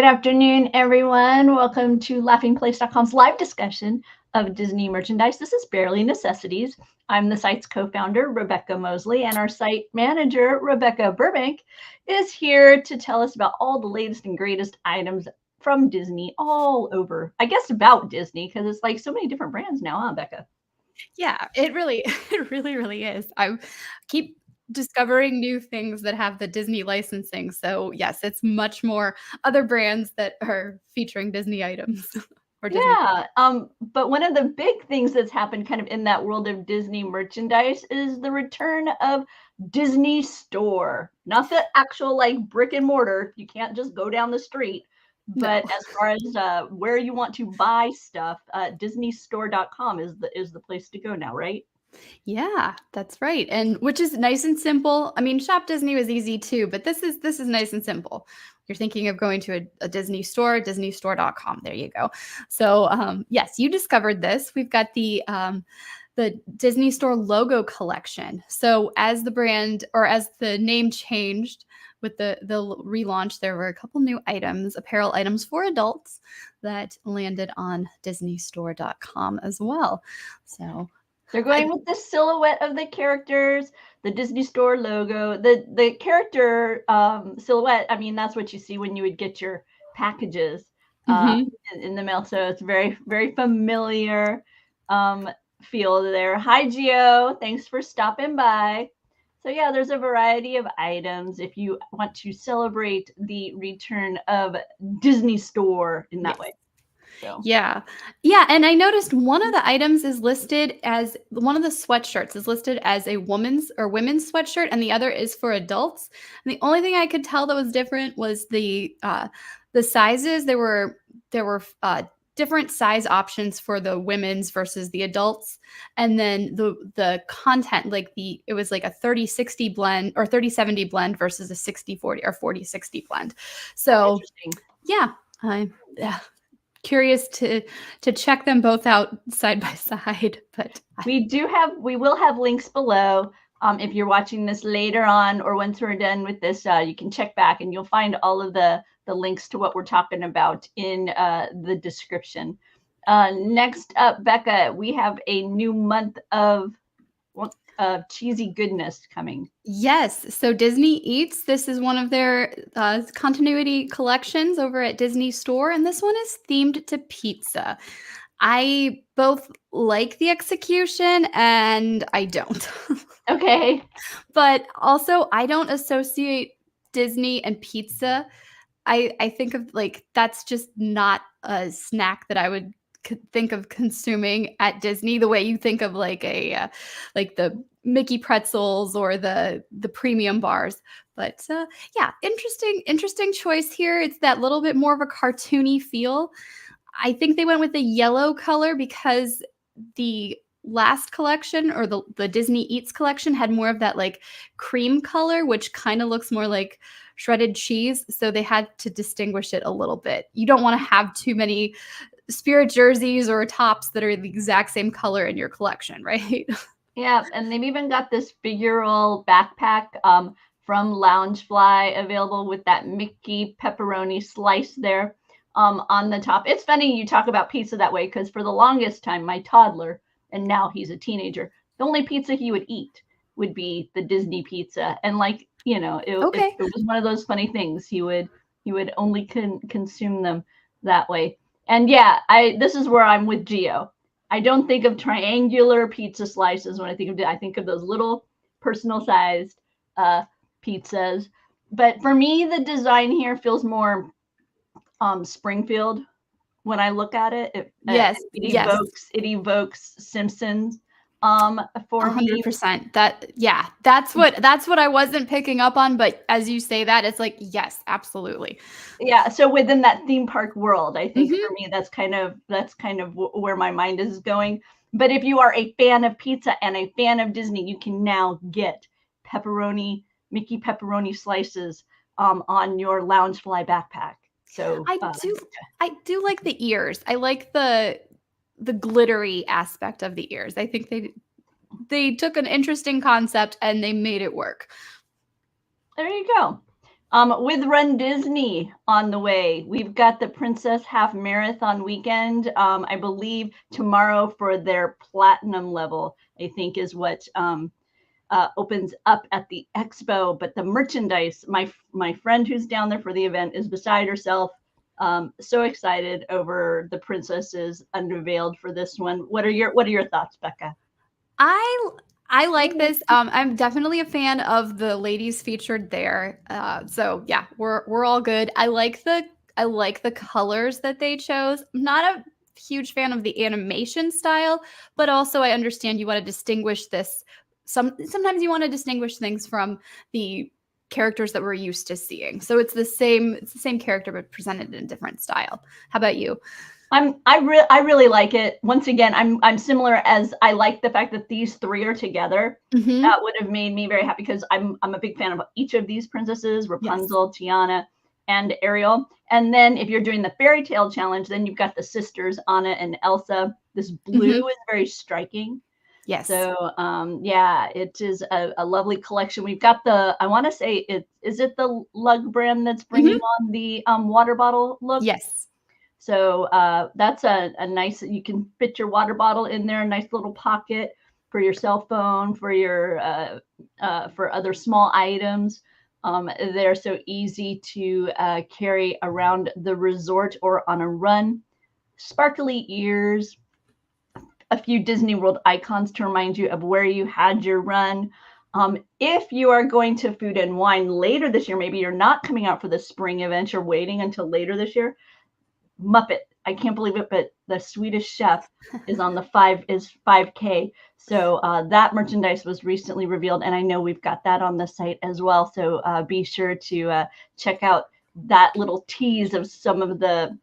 afternoon, everyone. Welcome to LaughingPlace.com's live discussion of Disney merchandise. This is Barely Necessities. I'm the site's co-founder, Rebecca Mosley, and our site manager, Rebecca Burbank, is here to tell us about all the latest and greatest items from Disney all over. I guess about Disney, because it's like so many different brands now, huh, Becca? Yeah, it really is. I keep discovering new things that have the Disney licensing. So yes, it's much more other brands that are featuring Disney items or Disney. Yeah, but one of the big things that's happened kind of in that world of Disney merchandise is the return of Disney Store. Not the actual like brick and mortar. You can't just go down the street. No. But as far as where you want to buy stuff, DisneyStore.com is the place to go now, right? Yeah, that's right. And which is nice and simple. I mean, Shop Disney was easy too, but this is nice and simple. You're thinking of going to a Disney store, DisneyStore.com. There you go. So yes, you discovered this. We've got the Disney Store logo collection. So as the brand or as the name changed with the relaunch, there were a couple new items, apparel items for adults that landed on DisneyStore.com as well. So they're going with the silhouette of the characters, the Disney Store logo, the character silhouette. I mean, that's what you see when you would get your packages in the mail. So it's very, very familiar feel there. Hi, Gio. Thanks for stopping by. So yeah, there's a variety of items if you want to celebrate the return of Disney Store in that way. So. Yeah. And I noticed one of the items is listed as one of the sweatshirts is listed as a woman's sweatshirt, and the other is for adults. And the only thing I could tell that was different was the sizes. There were different size options for the women's versus the adults, and then the content, like it was like a 30-60 blend or 30-70 blend versus a 60-40 or 40-60 blend. So yeah. Curious to check them both out side by side, but we will have links below. If you're watching this later on or once we're done with this, you can check back and you'll find all of the links to what we're talking about in the description. Next up, Becca, we have a new month of cheesy goodness coming. Yes. So Disney Eats, this is one of their continuity collections over at Disney Store, and this one is themed to pizza. I both like the execution and I don't. Okay. But also, I don't associate Disney and pizza. I think of like that's just not a snack that I would think of consuming at Disney the way you think of like like the Mickey pretzels or the premium bars. But yeah, interesting choice here. It's that little bit more of a cartoony feel. I think they went with the yellow color because the last collection or the Disney Eats collection had more of that like cream color, which kind of looks more like shredded cheese. So they had to distinguish it a little bit. You don't want to have too many Spirit jerseys or tops that are the exact same color in your collection, right? Yeah, and they've even got this figural backpack from Loungefly available with that Mickey pepperoni slice there on the top. It's funny you talk about pizza that way because for the longest time, my toddler, and now he's a teenager, the only pizza he would eat would be the Disney pizza. And like, you know, it was one of those funny things. He would only consume them that way. And yeah, this is where I'm with Gio. I don't think of triangular pizza slices when I think of those little personal sized pizzas. But for me, the design here feels more Springfield when I look at it. It evokes Simpsons for 100%. That's what I wasn't picking up on, but as you say that, it's like yes, absolutely. Yeah, so within that theme park world, I think for me that's kind of where my mind is going. But if you are a fan of pizza and a fan of Disney, you can now get Mickey pepperoni slices on your Loungefly backpack. So I do like the ears. I like the glittery aspect of the ears. I think they took an interesting concept and they made it work. There you go. With runDisney on the way, we've got the Princess Half Marathon weekend. I believe tomorrow for their platinum level, I think is what opens up at the expo. But the merchandise, my friend who's down there for the event is beside herself. So excited over the princesses unveiled for this one. What are your thoughts, Becca? I like this. I'm definitely a fan of the ladies featured there. So yeah, we're all good. I like the colors that they chose. I'm not a huge fan of the animation style, but also I understand you want to distinguish this. Sometimes you want to distinguish things from the characters that we're used to seeing. So it's the same character but presented in a different style. How about you? I really like it. Once again, I'm similar as I like the fact that these three are together. Mm-hmm. That would have made me very happy because I'm a big fan of each of these princesses, Rapunzel, yes, Tiana, and Ariel. And then if you're doing the fairy tale challenge, then you've got the sisters, Anna and Elsa. This blue is very striking. Yes. So yeah, it is a lovely collection. We've got I want to say is it the Lug brand that's bringing on the water bottle look? Yes. So that's a nice, you can fit your water bottle in there, a nice little pocket for your cell phone, for your for other small items. They're so easy to carry around the resort or on a run. Sparkly ears, a few Disney World icons to remind you of where you had your run. If you are going to Food and Wine later this year, maybe you're not coming out for the spring event, you're waiting until later this year. Muppet, I can't believe it, but the Swedish Chef is on the 5K. So that merchandise was recently revealed, and I know we've got that on the site as well. So be sure to check out that little tease of some of the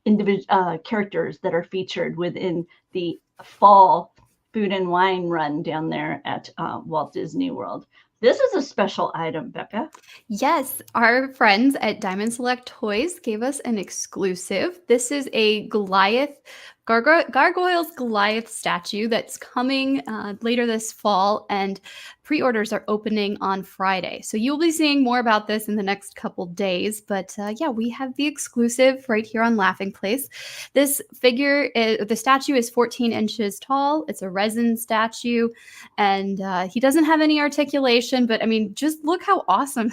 individual characters that are featured within the fall Food and Wine run down there at Walt Disney World. This is a special item, Becca. Yes, our friends at Diamond Select Toys gave us an exclusive. This is a Gargoyles Goliath statue that's coming later this fall, and pre-orders are opening on Friday. So you'll be seeing more about this in the next couple days. But yeah, we have the exclusive right here on Laughing Place. This figure, the statue is 14 inches tall. It's a resin statue, and he doesn't have any articulation. But I mean, just look how awesome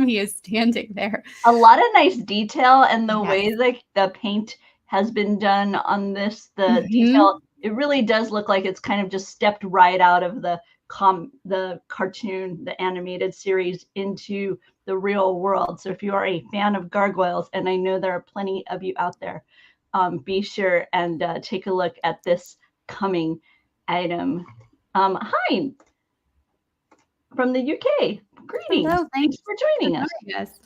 he is standing there. A lot of nice detail, and the way that the paint has been done on this, the detail, it really does look like it's kind of just stepped right out of the cartoon, the animated series into the real world. So if you are a fan of gargoyles, and I know there are plenty of you out there, be sure and take a look at this coming item. Hi from the UK. Greetings. Hello, thanks for joining us. Yes.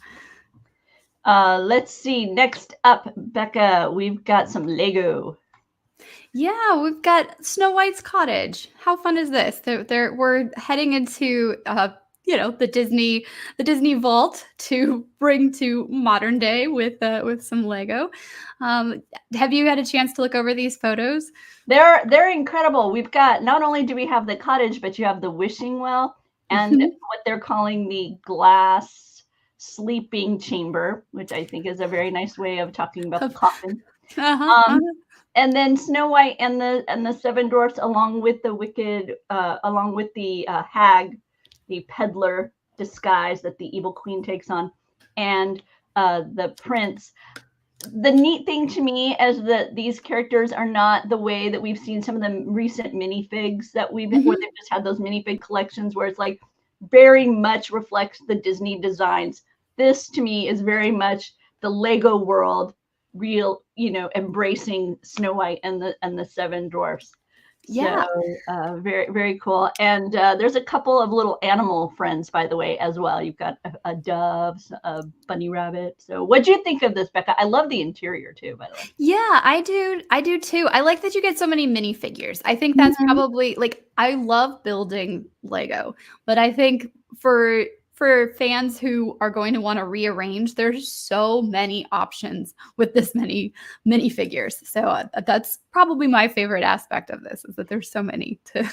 Let's see. Next up, Becca, we've got some Lego. Yeah, we've got Snow White's cottage. How fun is this? We're heading into the Disney vault to bring to modern day with some Lego. Have you had a chance to look over these photos? They're incredible. We've got, not only do we have the cottage, but you have the wishing well and what they're calling the glass sleeping chamber, which I think is a very nice way of talking about the coffin. And then Snow White and the seven dwarfs, along with the hag, the peddler disguise that the evil queen takes on, and the prince. The neat thing to me is that these characters are not the way that we've seen some of the recent minifigs that where they've just had those minifig collections where it's like very much reflects the Disney designs. This to me is very much the Lego world, real, embracing Snow White and the seven dwarfs. Yeah. So very, very cool. And there's a couple of little animal friends, by the way, as well. You've got a dove, a bunny rabbit. So what do you think of this, Becca? I love the interior too, by the way. Yeah, I do too. I like that you get so many minifigures. I think that's probably, like, I love building Lego, but I think for fans who are going to want to rearrange, there's so many options with this many minifigures. So that's probably my favorite aspect of this, is that there's so many to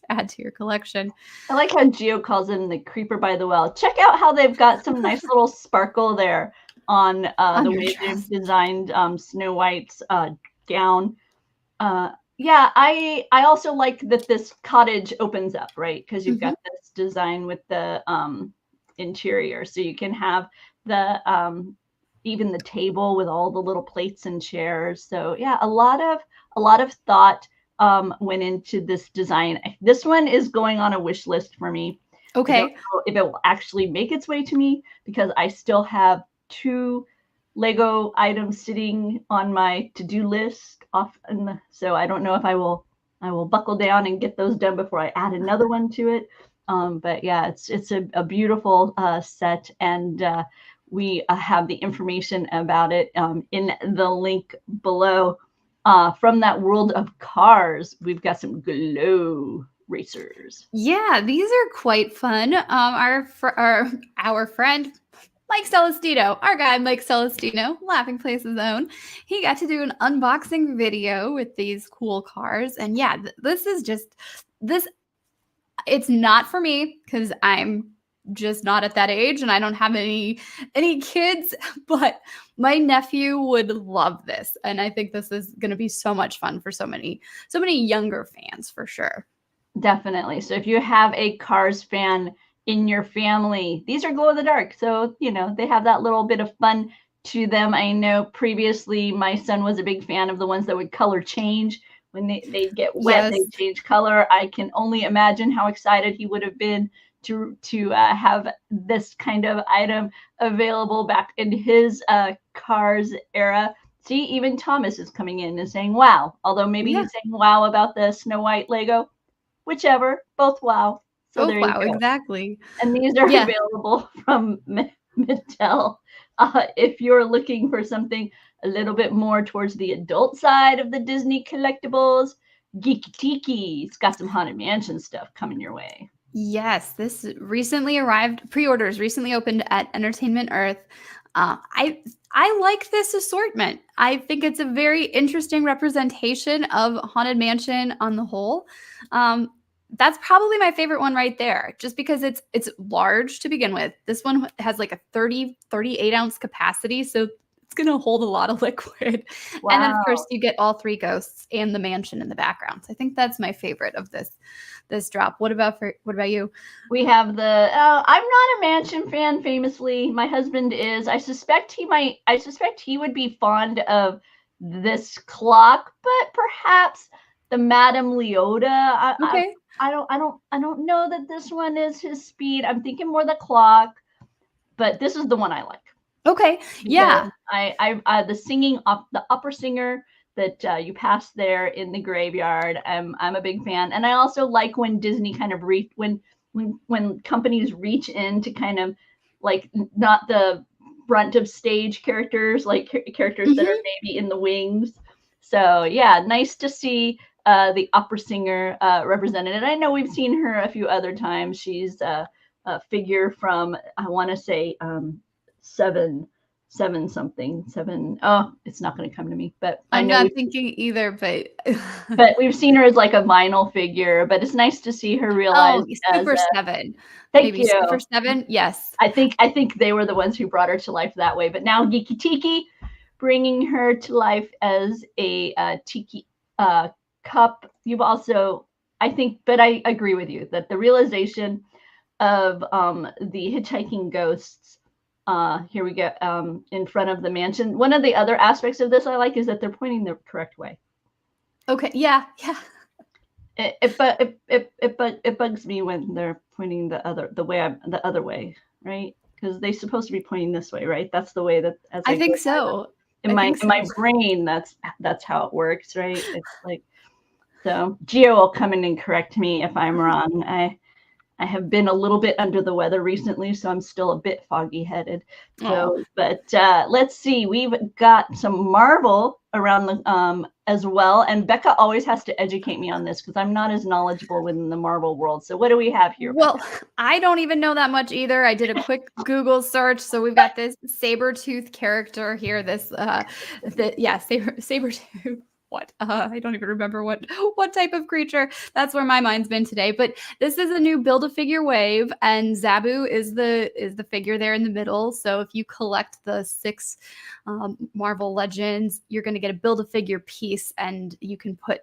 add to your collection. I like how Geo calls him the creeper by the well. Check out how they've got some nice little sparkle there on the way they've designed Snow White's gown. Yeah, I also like that this cottage opens up, right? Because you've got this design with the interior, so you can have the even the table with all the little plates and chairs. So yeah, a lot of thought went into this design. This one is going on a wish list for me. Okay. I don't know if it will actually make its way to me because I still have 2 Lego items sitting on my to-do list so I don't know if I will buckle down and get those done before I add another one to it. But yeah, it's a beautiful set, and we have the information about it in the link below. From that world of cars, we've got some glow racers. Yeah, these are quite fun. Our friend Mike Celestino, our guy Mike Celestino, Laughing Place's own, he got to do an unboxing video with these cool cars. And yeah, this is just this. It's not for me because I'm just not at that age and I don't have any kids, but my nephew would love this. And I think this is going to be so much fun for so many younger fans for sure. Definitely. So if you have a Cars fan in your family, these are glow in the dark. So, they have that little bit of fun to them. I know previously my son was a big fan of the ones that would color change. When they get wet, they change color. I can only imagine how excited he would have been to have this kind of item available back in his Cars era. See, even Thomas is coming in and saying, wow. Although maybe he's saying wow about the Snow White Lego. Whichever, both wow. So there you go. Exactly. And these are available from Mattel. If you're looking for something a little bit more towards the adult side of the Disney collectibles, Geeki Tiki's got some Haunted Mansion stuff coming your way. Yes, this recently arrived. Pre-orders recently opened at Entertainment Earth. I like this assortment. I think it's a very interesting representation of Haunted Mansion on the whole. That's probably my favorite one right there, just because it's large to begin with. This one has like a 38 ounce capacity, so it's going to hold a lot of liquid. Wow. And then of course you get all 3 ghosts and the mansion in the background. So I think that's my favorite of this drop. What about you? We have the I'm not a mansion fan, famously. My husband is. I suspect he would be fond of this clock, but perhaps the Madame Leota. Okay. I don't know that this one is his speed. I'm thinking more the clock, but this is the one I like. Okay. Yeah. I the singing up the upper singer that you pass there in the graveyard. I'm a big fan, and I also like when Disney kind of when companies reach in to kind of like not the front of stage characters, like characters that are maybe in the wings. So yeah, nice to see the opera singer represented. And I know we've seen her a few other times. She's a figure from, I want to say, seven. Oh, it's not going to come to me, but I'm not thinking either, but but we've seen her as like a vinyl figure. But it's nice to see her realize Super 7. Thank you. Super 7. Yes. I think they were the ones who brought her to life that way. But now Geeki Tiki bringing her to life as a tiki cup. You've also, I think, but I agree with you that the realization of the hitchhiking ghosts, here we go, in front of the mansion. One of the other aspects of this I like is that they're pointing the correct way. Okay. Yeah. It bugs me when they're pointing the other way, right? Because they're supposed to be pointing this way, right? That's the way that I think so. In my brain, that's how it works, right? It's like, so Gio will come in and correct me if I'm wrong. I have been a little bit under the weather recently, so I'm still a bit foggy headed. So, but let's see. We've got some Marvel around the as well, and Becca always has to educate me on this because I'm not as knowledgeable within the Marvel world. So what do we have here? Well, Becca? I don't even know that much either. I did a quick Google search, so we've got this saber-tooth character here. This Saber-tooth. what? I don't even remember what type of creature. That's where my mind's been today. But this is a new Build-A-Figure wave, and Zabu is the figure there in the middle. So if you collect the 6 Marvel Legends, you're going to get a Build-A-Figure piece, and you can put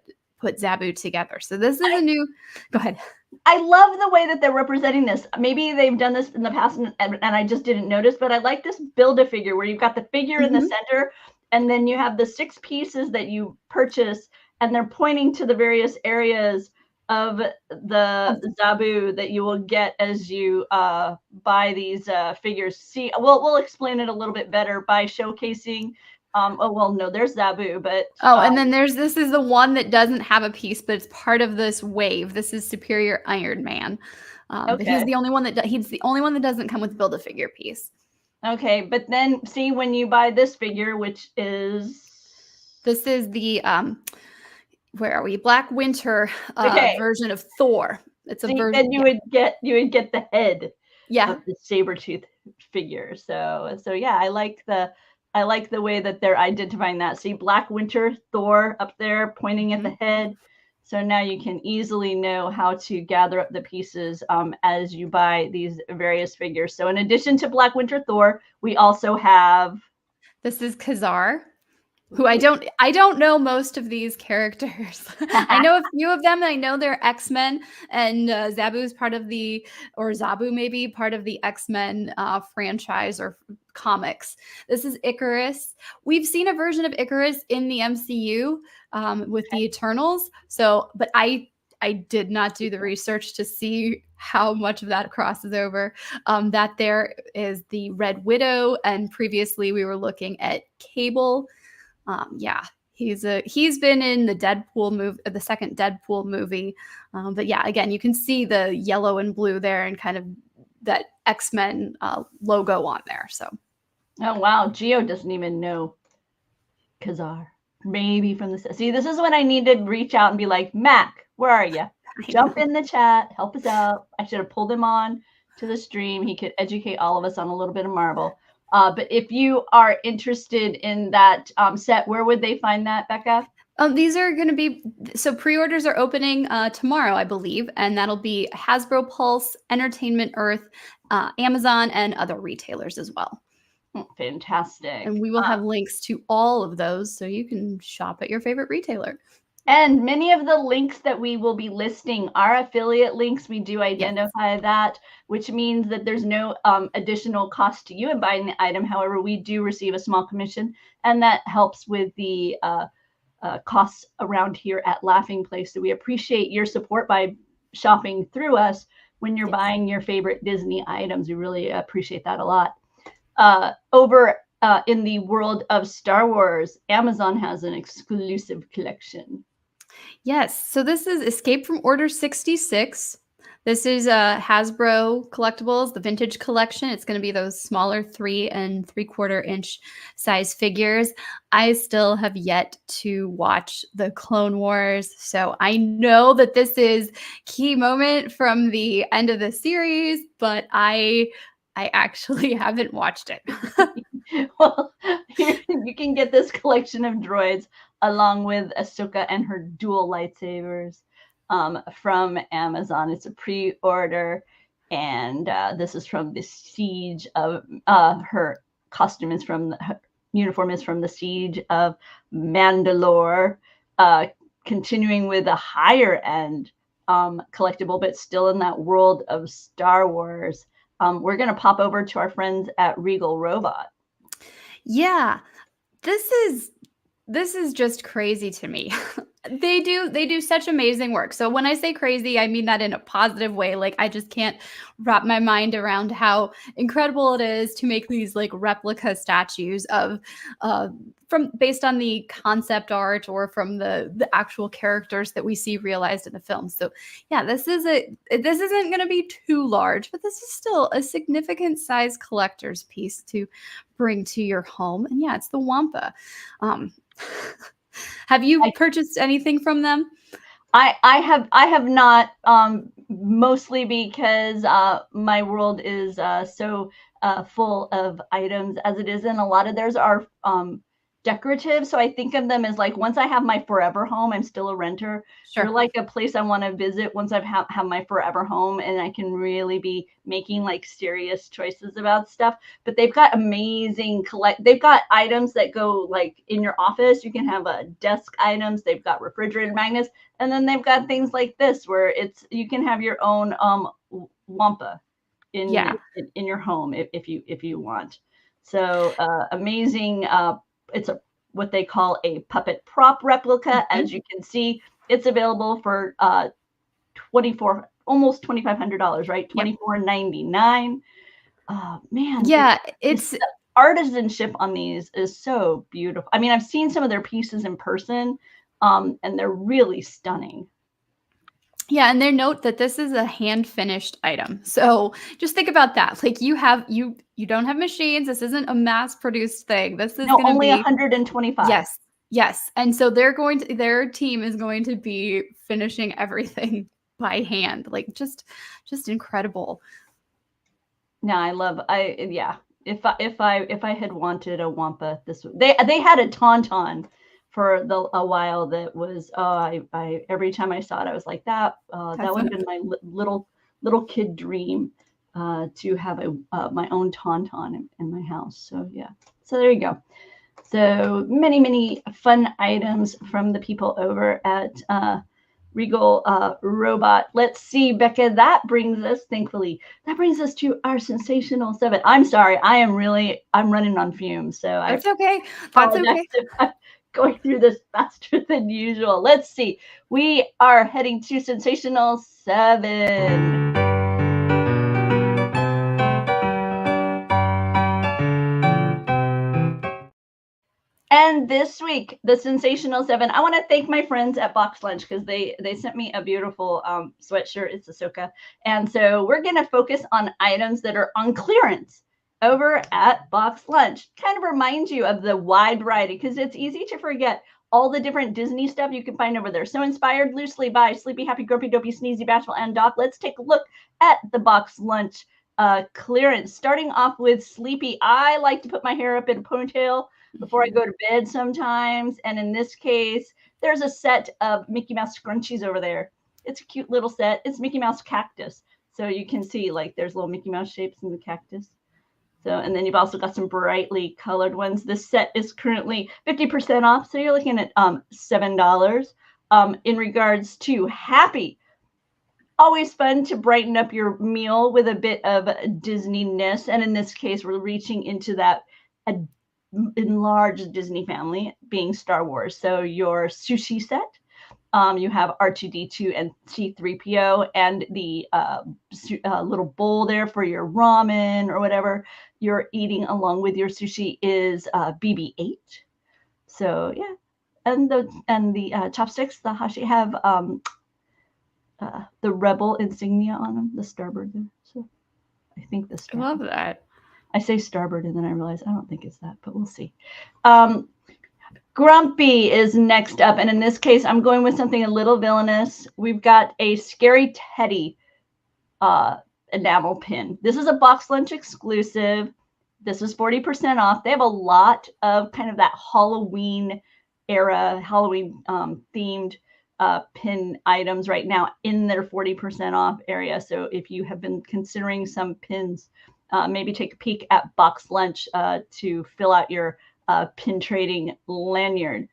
Zabu together. So this is a new. Go ahead. I love the way that they're representing this. Maybe they've done this in the past and I just didn't notice, but I like this Build-A-Figure where you've got the figure in the center, and then you have the 6 pieces that you purchase, and they're pointing to the various areas of the Zabu that you will get as you buy these figures. See, we'll explain it a little bit better by showcasing. Oh, well, no, there's Zabu, but and then this is the one that doesn't have a piece, but it's part of this wave. This is Superior Iron Man. But he's the only one that doesn't come with Build-A-Figure piece. Okay, but then see, when you buy this figure, which is the where are we? Black Winter version of Thor. It's a version. Then you would get the head of the Sabretooth figure. So yeah, I like the way that they're identifying that. See, Black Winter, Thor up there pointing at the head. So now you can easily know how to gather up the pieces as you buy these various figures. So in addition to Black Winter, Thor, we also have. This is Khazar, who I don't know most of these characters. I know a few of them. I know they're X-Men, and Zabu is part of Zabu maybe part of the X-Men franchise or comics. This is Icarus. We've seen a version of Icarus in the MCU with the Eternals. So, but I did not do the research to see how much of that crosses over. That there is the Red Widow, and previously we were looking at Cable. He's been in the Deadpool movie, the second Deadpool movie. But yeah, again, you can see the yellow and blue there and kind of that X-Men logo on there. So. Oh, wow. Gio doesn't even know Khazar. Maybe from the. See, this is when I need to reach out and be like, Mac, where are you? Jump in the chat. Help us out. I should have pulled him on to the stream. He could educate all of us on a little bit of Marvel. But if you are interested in that set, where would they find that, Becca? These are going to be, so pre-orders are opening tomorrow, I believe, and that'll be Hasbro Pulse, Entertainment Earth, Amazon, and other retailers as well. Fantastic. And we will have links to all of those so you can shop at your favorite retailer. And many of the links that we will be listing are affiliate links. We do identify that, which means that there's no additional cost to you in buying the item. However, we do receive a small commission, and that helps with the costs around here at Laughing Place. So we appreciate your support by shopping through us when you're buying your favorite Disney items. We really appreciate that a lot. Over in the world of Star Wars, Amazon has an exclusive collection. Yes. So this is Escape from Order 66. This is Hasbro Collectibles, the vintage collection. It's going to be those smaller 3 3/4 inch size figures. I still have yet to watch the Clone Wars, so I know that this is key moment from the end of the series, but I actually haven't watched it. Well, you can get this collection of droids along with Ahsoka and her dual lightsabers from Amazon. It's a pre-order, and this is from the Siege of her costume is from her uniform is from the Siege of Mandalore. Continuing with a higher end collectible, but still in that world of Star Wars. We're going to pop over to our friends at Regal Robot. Yeah, this is just crazy to me. They do such amazing work. So when I say crazy, I mean that in a positive way. Like, I just can't wrap my mind around how incredible it is to make these like replica statues of based on the concept art or from the actual characters that we see realized in the film. So yeah, this isn't going to be too large, but this is still a significant size collector's piece to bring to your home. And yeah, it's the Wampa. Have you purchased anything from them? I have not, mostly because my world is so full of items as it is, and a lot of theirs are decorative. So I think of them as like, once I have my forever home, I'm still a renter. Sure. They're like a place I want to visit once I've have my forever home, and I can really be making like serious choices about stuff. But they've got amazing they've got items that go like in your office. You can have desk items. They've got refrigerator magnets, and then they've got things like this where you can have your own Wampa in your home if you want. So amazing. It's what they call a puppet prop replica. As you can see, it's available for almost $2,500, right? $24.99. Man. Yeah, it's the artisanship on these is so beautiful. I mean, I've seen some of their pieces in person, and they're really stunning. Yeah, and they note that this is a hand finished item. So just think about that. Like you don't have machines. This isn't a mass produced thing. This is going to only be 125. Yes. And so their team is going to be finishing everything by hand. Like just incredible. No, If I had wanted a Wampa, they had a Tauntaun for a while that was I every time I saw it I was like that would have been my little kid dream to have my own Tauntaun in my house. So yeah, so there you go. So many fun items from the people over at Regal Robot. Let's see, Becca, that brings us to our Sensational Seven. I'm sorry, I'm running on fumes. So that's okay. That's okay. I'm going through this faster than usual. Let's see. We are heading to Sensational Seven. And this week, the Sensational Seven, I want to thank my friends at Box Lunch because they sent me a beautiful sweatshirt. It's Ahsoka. And so we're going to focus on items that are on clearance over at Box Lunch. Kind of remind you of the wide variety because it's easy to forget all the different Disney stuff you can find over there. So inspired loosely by Sleepy, Happy, Grumpy, Dopey, Sneezy, Bashful, and Doc, let's take a look at the Box Lunch clearance. Starting off with Sleepy. I like to put my hair up in a ponytail before I go to bed sometimes. And in this case, there's a set of Mickey Mouse scrunchies over there. It's a cute little set. It's Mickey Mouse cactus. So you can see like there's little Mickey Mouse shapes in the cactus. So, and then you've also got some brightly colored ones. This set is currently 50% off. So you're looking at $7. In regards to Happy, always fun to brighten up your meal with a bit of Disney-ness. And in this case, we're reaching into that enlarged Disney family, being Star Wars. So your sushi set, you have R2-D2 and C-3PO, and the little bowl there for your ramen or whatever you're eating along with your sushi is BB-8. So yeah, and the chopsticks, the hashi, have the Rebel insignia on them, the starboard there. So I think the starboard. I love that. I say starboard and then I realize I don't think it's that, but we'll see. Grumpy is next up. And in this case, I'm going with something a little villainous. We've got a Scary Teddy enamel pin. This is a Box Lunch exclusive. This is 40% off. They have a lot of kind of that Halloween era, Halloween themed pin items right now in their 40% off area. So if you have been considering some pins, maybe take a peek at Box Lunch to fill out your pin trading lanyard.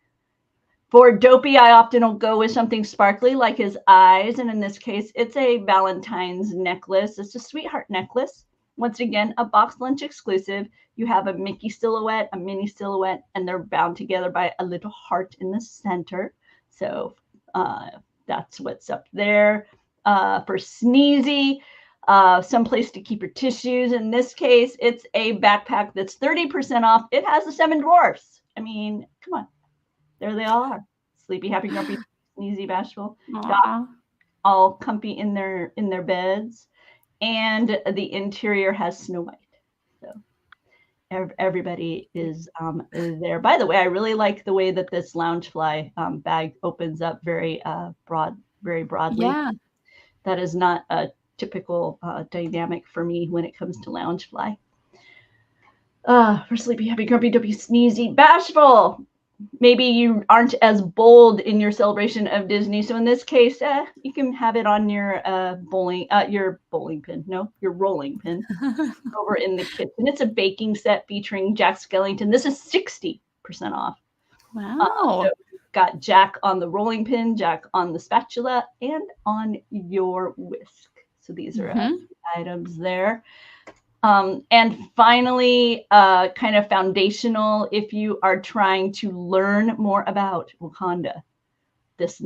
For Dopey, I often will go with something sparkly like his eyes. And in this case, it's a Valentine's necklace. It's a sweetheart necklace. Once again, a Box Lunch exclusive. You have a Mickey silhouette, a Minnie silhouette, and they're bound together by a little heart in the center. So that's what's up there. For Sneezy, someplace to keep your tissues. In this case, it's a backpack that's 30% off. It has the 7 dwarfs. I mean, come on. There they all are. Sleepy, Happy, Grumpy, Sneezy, Bashful, Doc, all comfy in their beds. And the interior has Snow White. So everybody is there. By the way, I really like the way that this Loungefly bag opens up very broadly. Yeah. That is not a typical dynamic for me when it comes to Loungefly. For sleepy, happy, grumpy, dopey, sneezy, bashful. Maybe you aren't as bold in your celebration of Disney. So in this case, you can have it on your bowling pin. No, your rolling pin over in the kitchen. It's a baking set featuring Jack Skellington. This is 60% off. Wow. So got Jack on the rolling pin, Jack on the spatula, and on your whisk. So these are items there. And finally, kind of foundational, if you are trying to learn more about Wakanda, this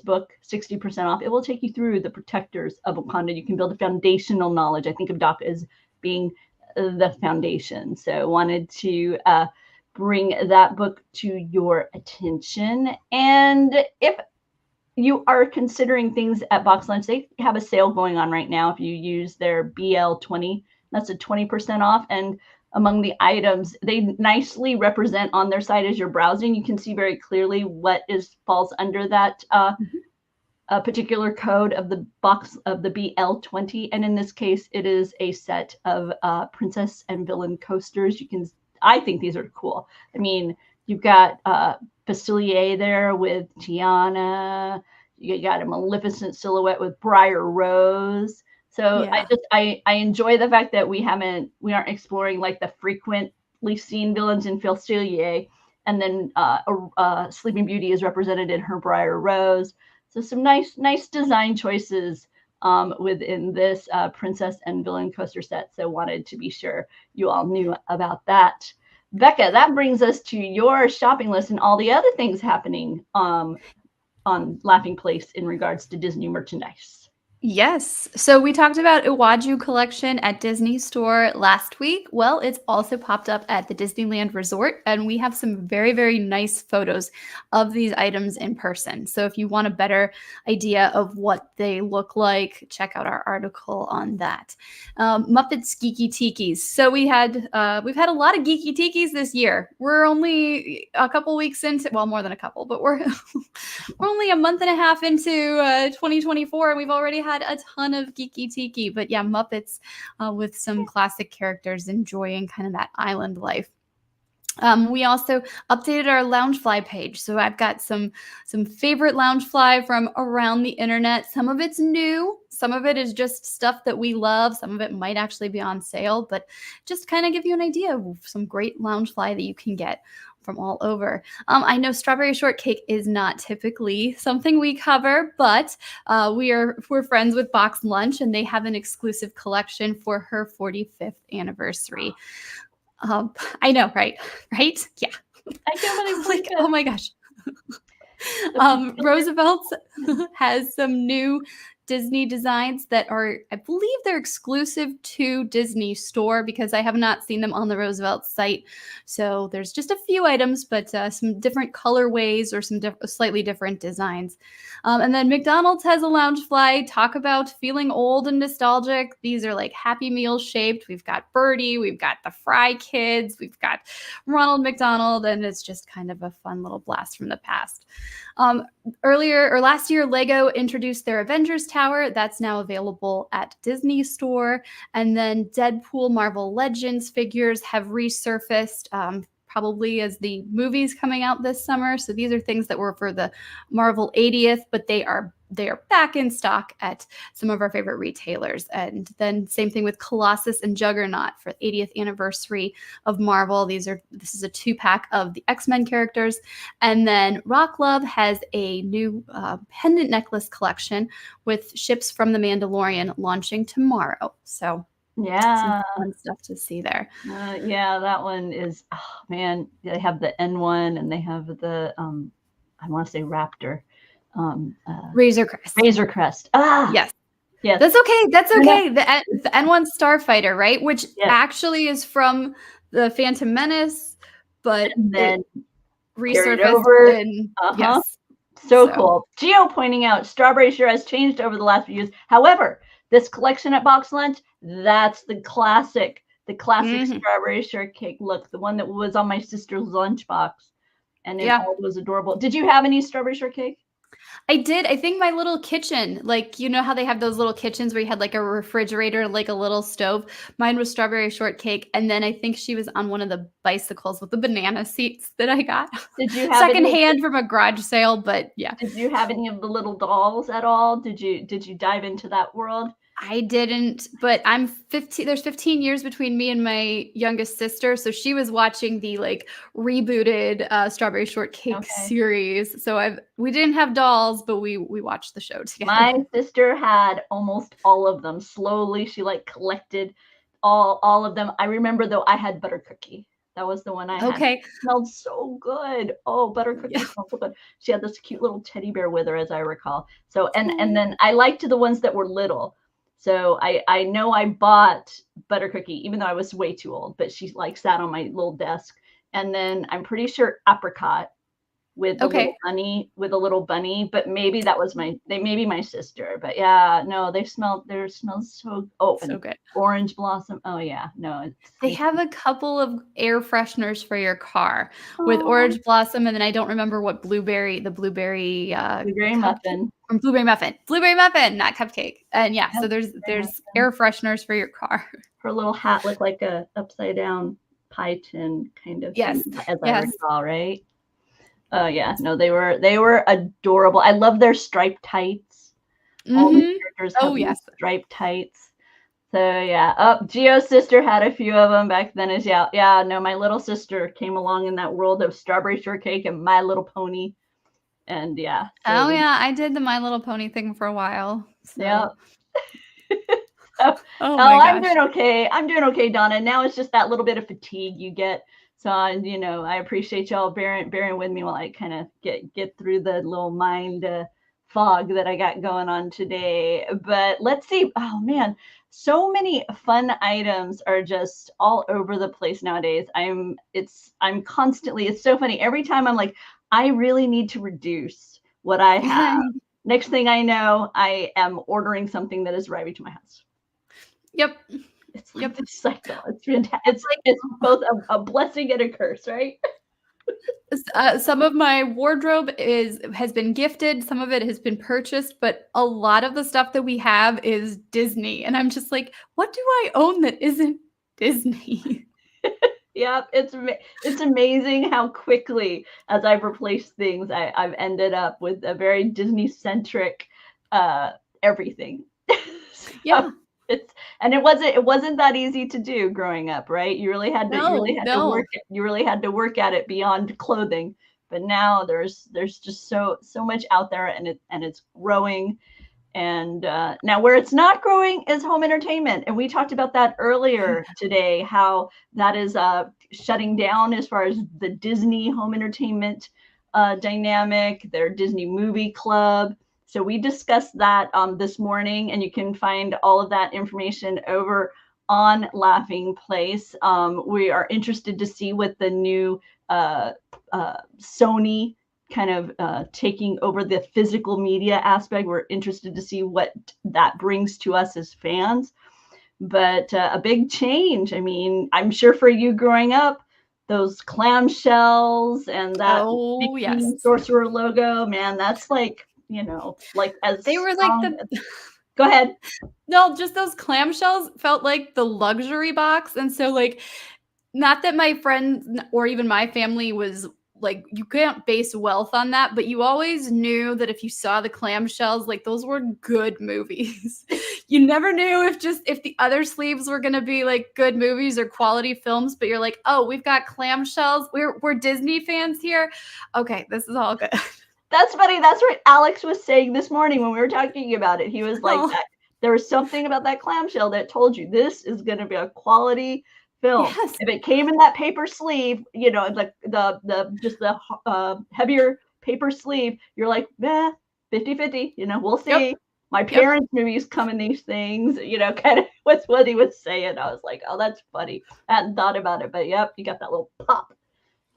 book, 60% off, it will take you through the protectors of Wakanda. You can build a foundational knowledge. I think of Doc as being the foundation. So wanted to bring that book to your attention. And if you are considering things at Box Lunch, they have a sale going on right now. If you use their BL20, that's a 20% off. And among the items, they nicely represent on their site as you're browsing. You can see very clearly what falls under that particular code of the box of the BL20. And in this case, it is a set of princess and villain coasters. I think these are cool. I mean, you've got Facilier there with Tiana. You got a Maleficent silhouette with Briar Rose. So yeah. I enjoy the fact that we aren't exploring like the frequently seen villains in Facilier, and then Sleeping Beauty is represented in her Briar Rose. So some nice design choices within this princess and villain coaster set. So wanted to be sure you all knew about that. Becca, that brings us to your shopping list and all the other things happening on Laughing Place in regards to Disney merchandise. Yes. So we talked about Iwaju collection at Disney Store last week. Well, it's also popped up at the Disneyland Resort, and we have some very, very nice photos of these items in person. So if you want a better idea of what they look like, check out our article on that. Muppets Geeki Tikis. So we've had a lot of Geeki Tikis this year. We're only a couple weeks into, well, more than a couple, but we're only a month and a half into 2024, and we've already had a ton of Geeki Tiki. But yeah, Muppets with some classic characters enjoying kind of that island life. We also updated our Loungefly page. So I've got some favorite Loungefly from around the internet. Some of it's new. Some of it is just stuff that we love. Some of it might actually be on sale, but just kind of give you an idea of some great Loungefly that you can get from all over. I know Strawberry Shortcake is not typically something we cover, but we're friends with Box Lunch, and they have an exclusive collection for her 45th anniversary. I know, right? Yeah. I can't believe like, oh my gosh. Roosevelt's has some new Disney designs that are, I believe they're exclusive to Disney Store, because I have not seen them on the Roosevelt site. So there's just a few items, but some different colorways or some slightly different designs. And then McDonald's has a Loungefly. Talk about feeling old and nostalgic. These are like Happy Meal shaped. We've got Birdie, we've got the Fry Kids, we've got Ronald McDonald, and it's just kind of a fun little blast from the past. Last year, Lego introduced their Avengers Tower. That's now available at Disney Store. And then Deadpool Marvel Legends figures have resurfaced, probably as the movie's coming out this summer. So these are things that were for the Marvel 80th, but they are back in stock at some of our favorite retailers. And then same thing with Colossus and Juggernaut for the 80th anniversary of Marvel. This is a 2-pack of the X-Men characters. And then Rock Love has a new pendant necklace collection with ships from The Mandalorian launching tomorrow. So yeah, some fun stuff to see there. Yeah, that one is, oh man, they have the N1 and they have the I want to say Raptor. Razor Crest. Yes. That's okay. The N1 Starfighter, right? Which actually is from the Phantom Menace, but then resurfaced over. Yes. So cool. Geo pointing out Strawberry sure has changed over the last few years. However, this collection at Box Lunch, that's the classic Strawberry Shortcake look, the one that was on my sister's lunchbox, and it all was adorable. Did you have any Strawberry Shortcake? I did. I think my little kitchen, like, you know how they have those little kitchens where you had like a refrigerator, like a little stove? Mine was strawberry shortcake. And then I think she was on one of the bicycles with the banana seats that I got Did you have secondhand from a garage sale. But yeah, Did you have any of the little dolls at all? Did you dive into that world? I didn't, but I'm 15. There's 15 years between me and my youngest sister. So she was watching the like rebooted Strawberry Shortcake Okay. series. So we didn't have dolls, but we watched the show together. My sister had almost all of them. Slowly, she like collected all of them. I remember though I had butter cookie. That was the one I had. Okay. It smelled so good. Oh, butter cookie Yeah. smelled so good. She had this cute little teddy bear with her, as I recall. So and then I liked the ones that were little. So I know I bought butter cookie, even though I was way too old, but she like sat on my little desk. And then I'm pretty sure apricot with the little bunny, but maybe that was maybe my sister. But yeah, no, they smell so So good. Orange blossom. Oh yeah, no, They have a couple of air fresheners for your car with orange blossom, and then I don't remember what blueberry muffin. From blueberry muffin, not cupcake. And yeah, so there's air fresheners for your car. Her little hat looked like a upside down pie tin kind of Yes, thing, as I recall, right? Oh yeah, no, they were adorable. I love their striped tights. All the characters have striped tights. So yeah, Gio's sister had a few of them back then. No, my little sister came along in that world of Strawberry Shortcake and My Little Pony, and yeah. So, I did the My Little Pony thing for a while. So. Yeah. Oh my gosh. I'm doing okay, Donna. Now it's just that little bit of fatigue you get. So I appreciate y'all bearing with me while I kind of get through the little mind fog that I got going on today. But let's see. Oh man, so many fun items are just all over the place nowadays. I'm constantly, it's so funny. Every time I'm like, I really need to reduce what I have. Next thing I know, I am ordering something that is arriving to my house. Yep. It's like this cycle. It's fantastic. It's both a blessing and a curse, right? Some of my wardrobe has been gifted. Some of it has been purchased, but a lot of the stuff that we have is Disney. And I'm just like, what do I own that isn't Disney? Yep, it's amazing how quickly, as I've replaced things, I've ended up with a very Disney-centric everything. Yeah. It wasn't that easy to do growing up, right? You really had to work at it beyond clothing. But now there's just so much out there, and it's growing. And now where it's not growing is home entertainment. And we talked about that earlier today, how that is shutting down as far as the Disney home entertainment dynamic, their Disney movie club. So we discussed that this morning, and you can find all of that information over on Laughing Place. We are interested to see what the new Sony kind of taking over the physical media aspect. We're interested to see what that brings to us as fans. But a big Change. I mean, I'm sure for you growing up, those clamshells and that Sorcerer logo, man, that's like, like as they were like Go ahead. No, just those clamshells felt like the luxury box. And so like, not that my friends or even my family was like, you can't base wealth on that, but you always knew that if you saw the clamshells, like those were good movies. You never knew if the other sleeves were going to be like good movies or quality films, but you're like, oh, we've got clamshells. We're Disney fans here. Okay, this is all good. That's funny. That's what Alex was saying this morning when we were talking about it. He was like, there was something about that clamshell that told you this is going to be a quality film. Yes. If it came in that paper sleeve, like the heavier paper sleeve, you're like, 50-50, we'll see. Yep. My parents' movies come in these things, kind of was what he was saying. I was like, oh, that's funny. I hadn't thought about it, but yep, you got that little pop.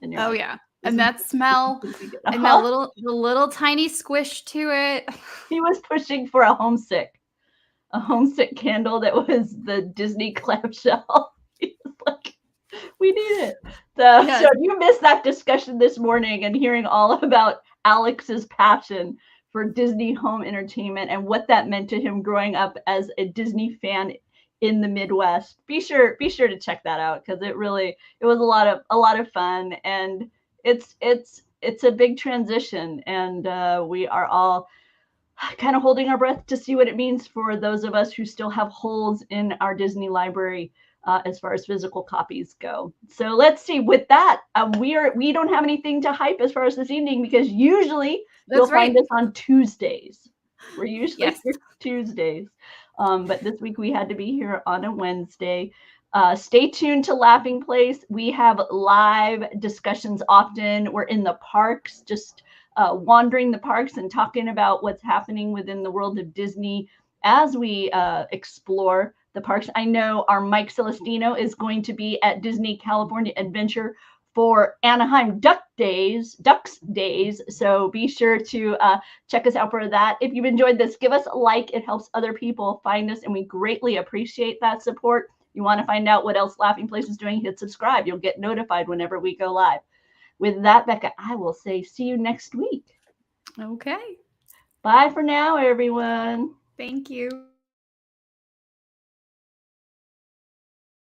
Yeah. And that smell and that little tiny squish to it. He was pushing for a homesick candle that was the Disney clamshell. He was like, we need it. So if you missed that discussion this morning and hearing all about Alex's passion for Disney home entertainment and what that meant to him growing up as a Disney fan in the Midwest. Be sure to check that out because it was a lot of fun, and it's a big transition, and we are all kind of holding our breath to see what it means for those of us who still have holes in our Disney library as far as physical copies go. So let's see. With that, we don't have anything to hype as far as this evening because usually you'll find us on Tuesdays. We're usually here Tuesdays, but this week we had to be here on a Wednesday. Stay tuned to Laughing Place. We have live discussions often. We're in the parks, just wandering the parks and talking about what's happening within the world of Disney as we explore the parks. I know our Mike Celestino is going to be at Disney California Adventure for Anaheim Ducks Days. So be sure to check us out for that. If you've enjoyed this, give us a like. It helps other people find us, and we greatly appreciate that support. You want to find out what else Laughing Place is doing, hit subscribe. You'll get notified whenever we go live. With that, Becca, I will say see you next week. Okay. Bye for now, everyone. Thank you.